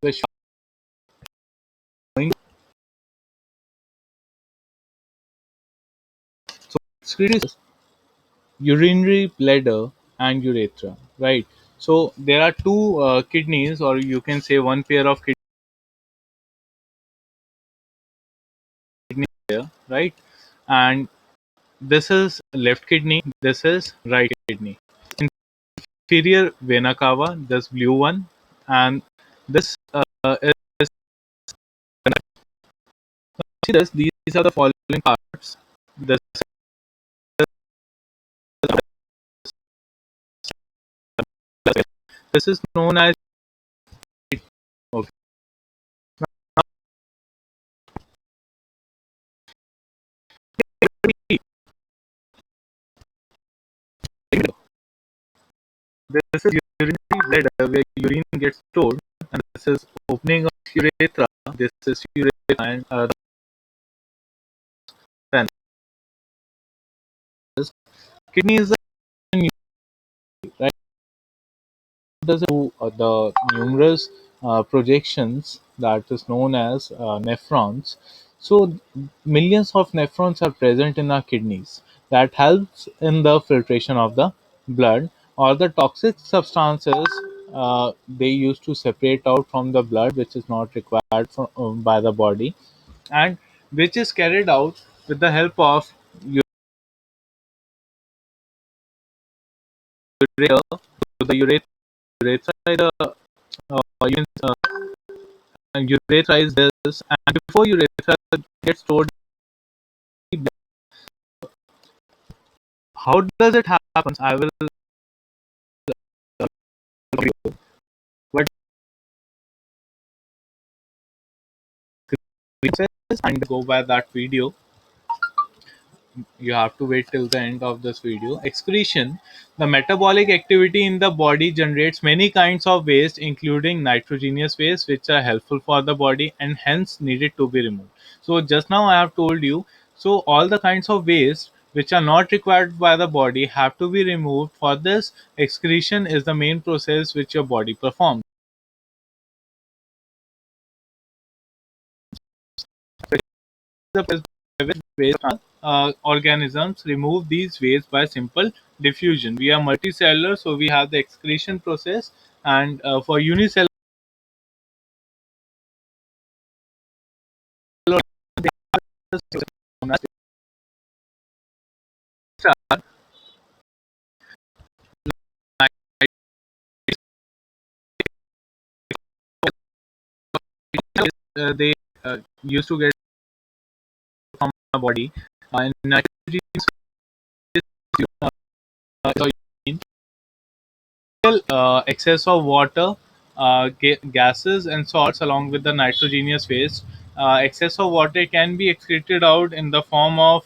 the showing. So excretion is urinary bladder and urethra, right? So there are two kidneys, or you can say one pair of kidneys there, right? And this is left kidney, this is right kidney. Inferior vena cava, this blue one, and this is see this. These are the following parts. This this is known as okay. This is urinary bladder where urine gets stored, and this is opening of urethra. This is urethra, and then this kidney is the right. Does do the numerous projections that is known as nephrons. So millions of nephrons are present in our kidneys that helps in the filtration of the blood or the toxic substances they used to separate out from the blood, which is not required by the body, and which is carried out with the help of urea. So the urethra is the you can, urethra is this, and before urethra gets stored, how does it happen? I will but and go by that video. You have to wait till the end of this video. Excretion: the metabolic activity in the body generates many kinds of waste, including nitrogenous waste, which are helpful for the body and hence needed to be removed. So just now I have told you, so all the kinds of waste which are not required by the body have to be removed. For this, excretion is the main process which your body performs. The process by which waste organisms remove these waste by simple diffusion. We are multicellular, so we have the excretion process, and for unicellular, they have this process known as they used to get from the body. And nitrogen is excess of water, gases, and salts along with the nitrogenous waste. Excess of water can be excreted out in the form of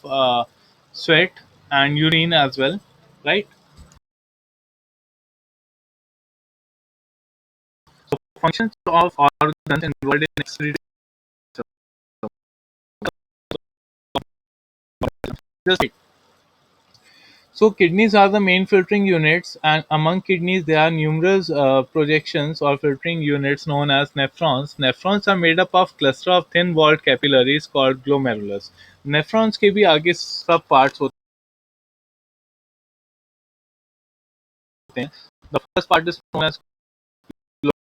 sweat and urine as well, right? So functions of organs involved in excretion. Just so kidneys are the main filtering units, and among kidneys there are numerous projections or filtering units known as nephrons. Nephrons are made up of cluster of thin-walled capillaries called glomerulus. Nephrons के भी आगे सब parts होते हैं. The first part is known as glomerulus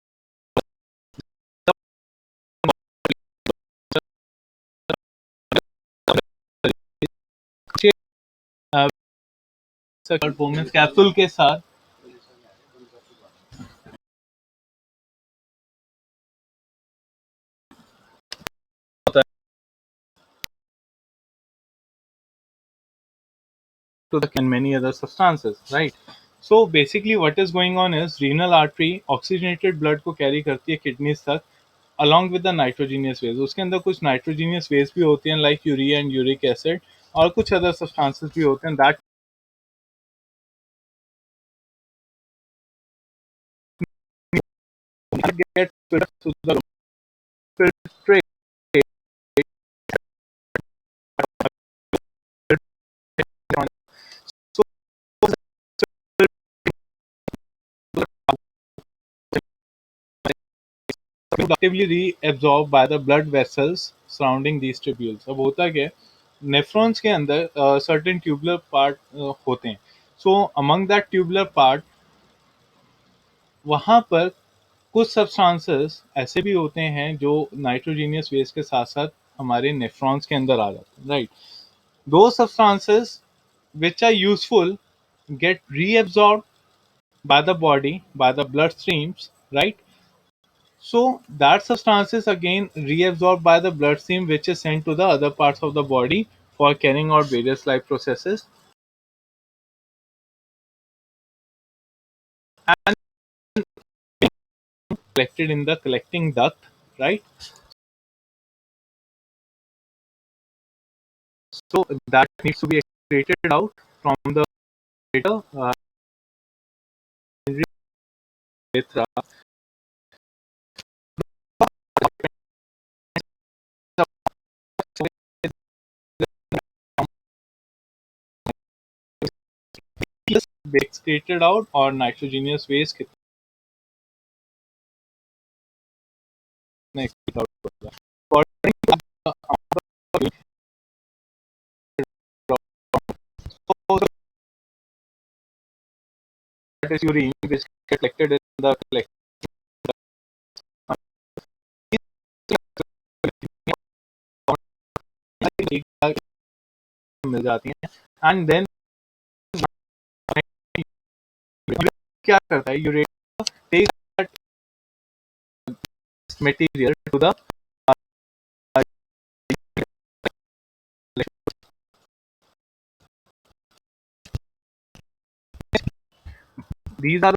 capsule के साथ होता है to the and many other substances, right? So basically, what is going on is renal artery oxygenated blood को carry करती है kidneys तक along with the nitrogenous waste. उसके अंदर कुछ nitrogenous waste भी होती हैं like urea and uric acid और कुछ other substances भी होते हैं that get filtered through the filtrate. So productively reabsorbed by the blood vessels surrounding these tubules. अब होता क्या है, नेफ्रॉन्स के अंदर certain tubular part होते हैं. So among that tubular part, वहाँ पर कुछ सब्सटेंसेस ऐसे भी होते हैं जो नाइट्रोजीनियस वेस्ट के साथ साथ हमारे नेफ्रॉन्स के अंदर आ जाते हैं, राइट. दो substances which are useful get reabsorbed by the body, by the blood streams, right? So that substance is again reabsorbed by the bloodstream, which is sent to the other parts of the body for carrying out various life processes and collected in the collecting duct, right? So that needs to be excreted out from the urethra. Be excreted out or nitrogenous waste कितना excrete out होगा. According to the so that is urine which get collected in the collecting मिल जाती हैं and then क्या करता है, ureter take that material to the these are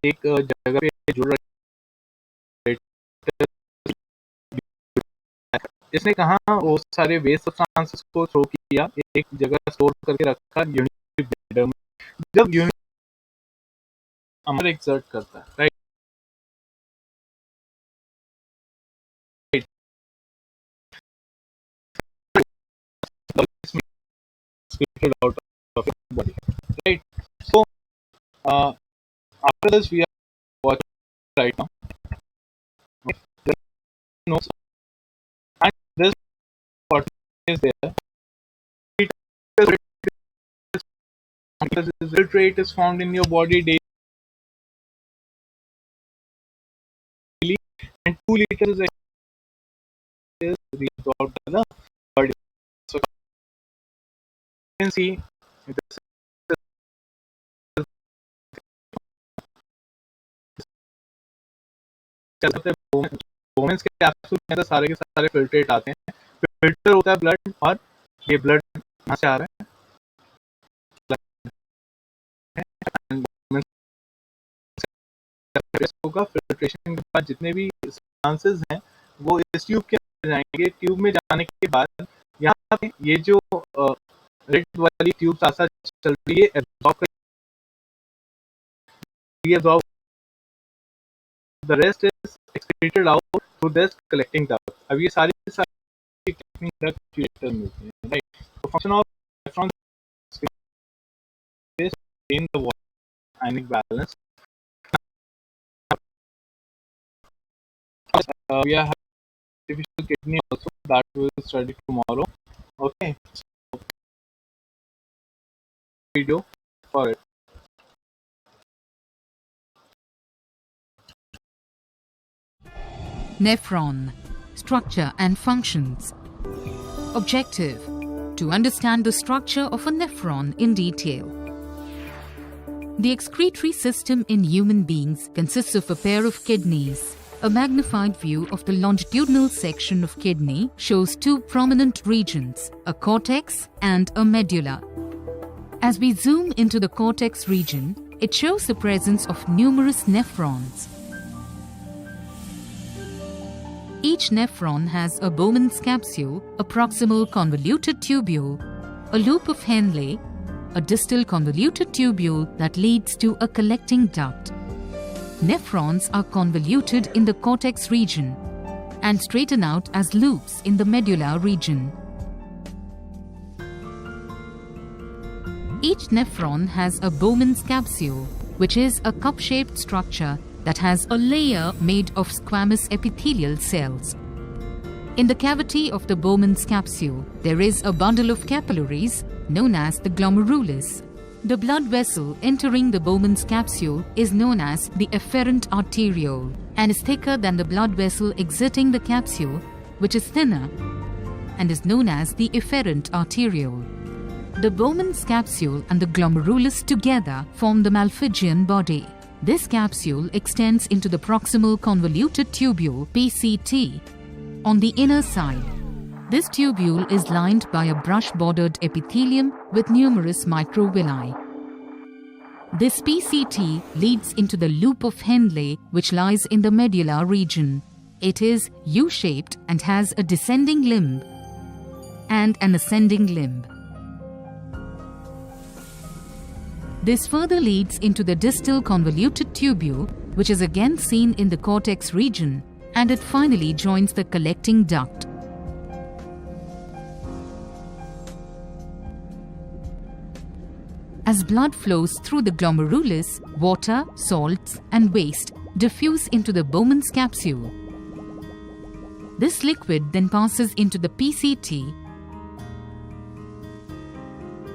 एक जगह पे जुड़ रहे. इसने कहा वो सारे वेस्ट सब्सटेंसेस को थ्रो किया, एक जगह स्टोर करके रखा यूनिट में. जब यूनिट अमर एक्सर्ट करता है, right, spirited out of your body, right? So after this we are watching right now. No, and this what is there? Because filtrate is found in your body daily, and 2 liters is reabsorbed by the body. So you can see this Bowman's के capsule के अंदर सारे के सारे filtrate आते हैं. Filter होता है ब्लड, और ये ब्लड कहाँ से आ रहा है, होगा. फिल्ट्रेशन के बाद जितने भी सब्सटेंसेस हैं वो इस ट्यूब के अंदर जाएंगे. ट्यूब में जाने के बाद यहाँ पे ये जो रेड वाली ट्यूब साथ साथ चल रही है, absorb the rest is excreted out through this collecting duct. अब ये सारी collecting duct मिलती हैं, right? So function of nephron is in the water ionic balance. We have artificial kidney also that we will study tomorrow. Okay, so video for it. Nephron Structure and Functions. Objective: to understand the structure of a nephron in detail. The excretory system in human beings consists of a pair of kidneys. A magnified view of the longitudinal section of kidney shows two prominent regions, a cortex and a medulla. As we zoom into the cortex region, it shows the presence of numerous nephrons. Each nephron has a Bowman's capsule, a proximal convoluted tubule, a loop of Henle, a distal convoluted tubule that leads to a collecting duct. Nephrons are convoluted in the cortex region and straighten out as loops in the medulla region. Each nephron has a Bowman's capsule, which is a cup-shaped structure that has a layer made of squamous epithelial cells. In the cavity of the Bowman's capsule, there is a bundle of capillaries known as the glomerulus. The blood vessel entering the Bowman's capsule is known as the efferent arteriole and is thicker than the blood vessel exiting the capsule, which is thinner and is known as the efferent arteriole. The Bowman's capsule and the glomerulus together form the Malpighian body. This capsule extends into the proximal convoluted tubule (PCT) on the inner side. This tubule is lined by a brush-bordered epithelium with numerous microvilli. This PCT leads into the loop of Henle, which lies in the medulla region. It is U-shaped and has a descending limb and an ascending limb. This further leads into the distal convoluted tubule, which is again seen in the cortex region, and it finally joins the collecting duct. As blood flows through the glomerulus, water, salts, and waste diffuse into the Bowman's capsule. This liquid then passes into the PCT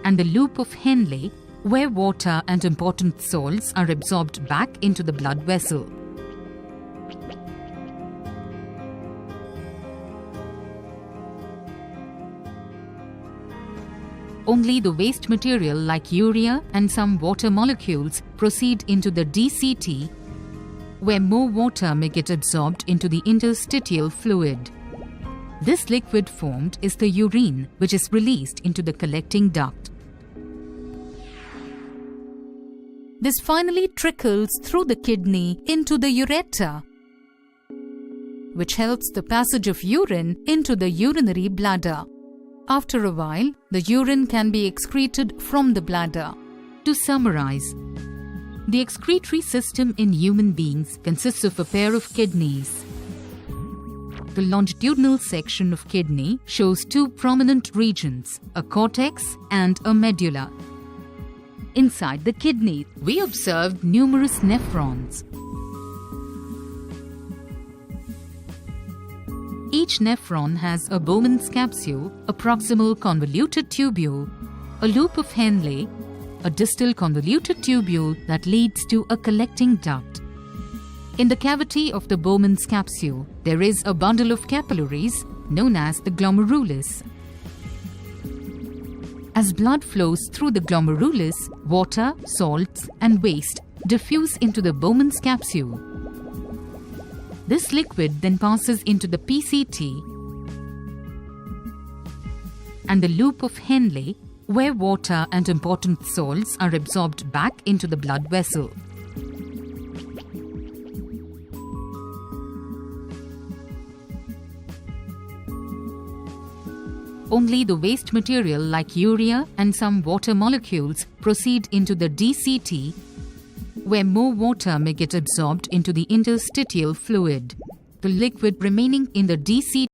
and the loop of Henle, where water and important salts are absorbed back into the blood vessel. Only the waste material like urea and some water molecules proceed into the DCT, where more water may get absorbed into the interstitial fluid. This liquid formed is the urine, which is released into the collecting duct. This finally trickles through the kidney into the ureter, which helps the passage of urine into the urinary bladder. After a while, the urine can be excreted from the bladder. To summarize, the excretory system in human beings consists of a pair of kidneys. The longitudinal section of kidney shows two prominent regions, a cortex and a medulla. Inside the kidney, we observed numerous nephrons. Each nephron has a Bowman's capsule, a proximal convoluted tubule, a loop of Henle, a distal convoluted tubule that leads to a collecting duct. In the cavity of the Bowman's capsule, there is a bundle of capillaries known as the glomerulus. As blood flows through the glomerulus, water, salts, and waste diffuse into the Bowman's capsule. This liquid then passes into the PCT and the loop of Henle, where water and important salts are absorbed back into the blood vessel. Only the waste material like urea and some water molecules proceed into the DCT, where more water may get absorbed into the interstitial fluid. The liquid remaining in the DCT